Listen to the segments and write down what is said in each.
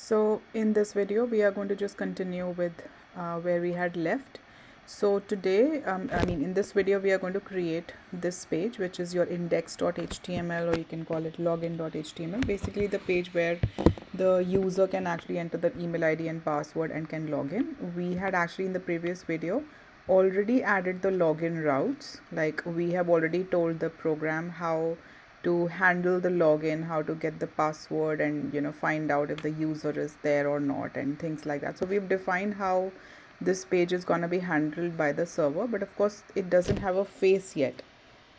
So in this video we are going to just continue with where we had left. So today in this video we are going to create this page, which is your index.html, or you can call it login.html, basically the page where the user can actually enter the email ID and password and can log in. We had actually in the previous video already added the login routes, like we have already told the program how to handle the login, how to get the password, and find out if the user is there or not and things like that. So we've defined how this page is going to be handled by the server, but of course it doesn't have a face yet,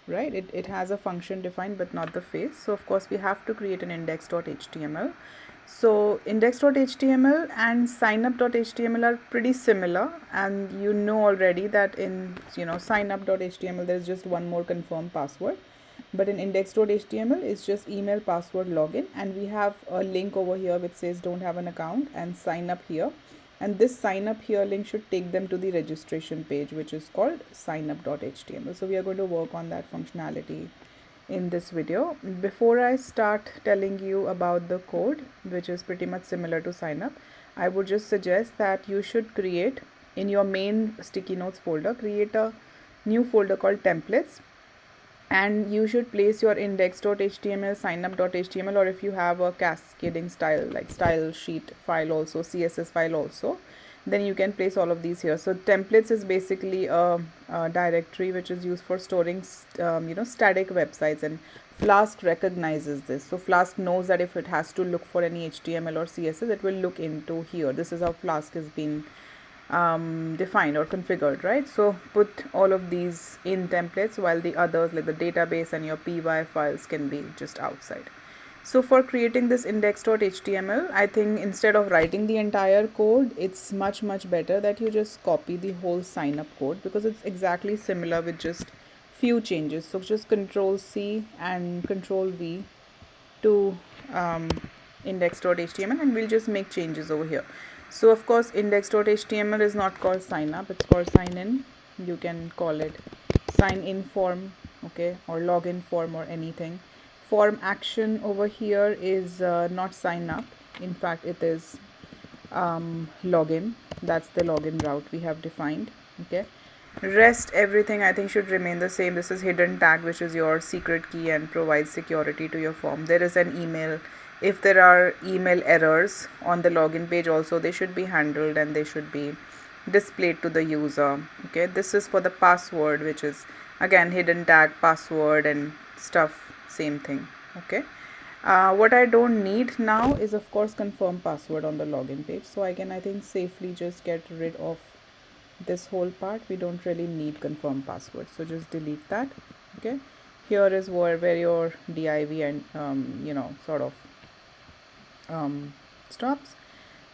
right? It has a function defined but not the face. So of course we have to create an index.html. So index.html and signup.html are pretty similar, and you know already that in signup.html there is just one more confirm password, but in index.html it's just email, password, login, and we have a link over here which says don't have an account and sign up here, and this sign up here link should take them to the registration page, which is called signup.html. So we are going to work on that functionality in this video. Before I start telling you about the code, which is pretty much similar to sign up, I would just suggest that you should create in your main sticky notes folder, create a new folder called templates, and you should place your index.html, signup.html, or if you have a cascading style like style sheet file also, css file also, then you can place all of these here. So templates is basically a directory which is used for storing static websites, and Flask recognizes this. So Flask knows that if it has to look for any html or css, it will look into here. This is how Flask has been defined or configured, right? So put all of these in templates, while the others like the database and your py files can be just outside. So for creating this index.html, I think instead of writing the entire code, it's much better that you just copy the whole sign up code, because it's exactly similar with just few changes. So just Control C and Control V to index.html, and we'll just make changes over here. So of course index.html is not called sign up, it's called sign in. You can call it sign in form, okay, or login form or anything. Form action over here is not sign up, in fact it is login. That's the login route we have defined, okay. Rest everything I think should remain the same. This is hidden tag, which is your secret key and provides security to your form. There is an email. If there are email errors on the login page also, they should be handled and they should be displayed to the user, okay. This is for the password, which is again hidden tag, password and stuff, same thing, okay. What I don't need now is of course confirm password on the login page, so I can, I think, safely just get rid of this whole part. We don't really need confirm password, so just delete that, okay. Here is where your div and stops,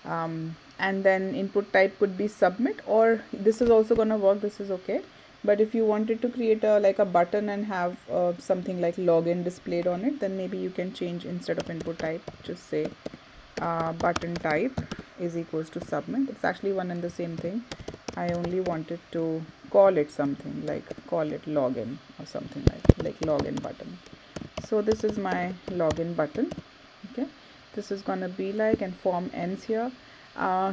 and then input type could be submit, or this is also gonna work, this is okay. But if you wanted to create a button and have something like login displayed on it, then maybe you can change, instead of input type, just say button type is equals to submit. It's actually one and the same thing. I only wanted to call it something like, call it login or something like login button. So this is my login button, okay. This is gonna be like, and form ends here.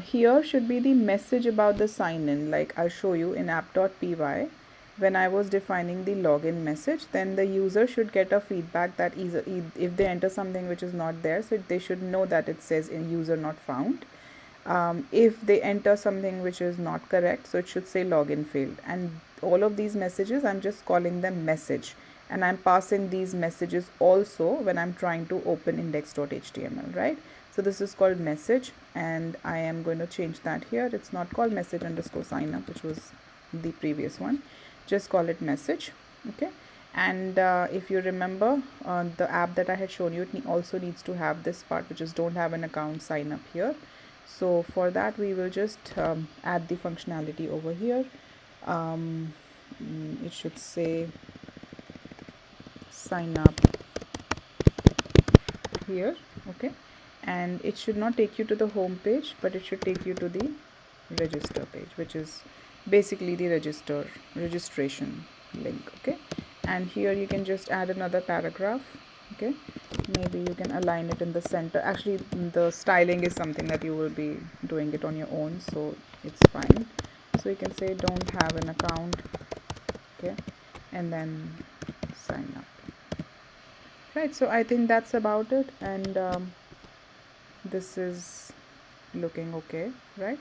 Here should be the message about the sign in, like I'll show you in app.py. When I was defining the login message, then the user should get a feedback that if they enter something which is not there, so they should know that it says in user not found. If they enter something which is not correct, so it should say login failed. And all of these messages, I'm just calling them message, and I'm passing these messages also when I'm trying to open index.html, right? So this is called message, and I am going to change that here. It's not called message underscore sign up, which was the previous one. Just call it message, okay. And if you remember the app that I had shown you, it also needs to have this part, which is don't have an account, sign up here. So for that we will just add the functionality over here. It should say sign up here, okay, and it should not take you to the home page, but it should take you to the register page, which is basically the registration link, okay. And here you can just add another paragraph, Okay, maybe you can align it in the center. Actually, the styling is something that you will be doing it on your own, so it's fine. So you can say don't have an account, okay, and then sign up. Right, so I think that's about it, and this is looking okay, right?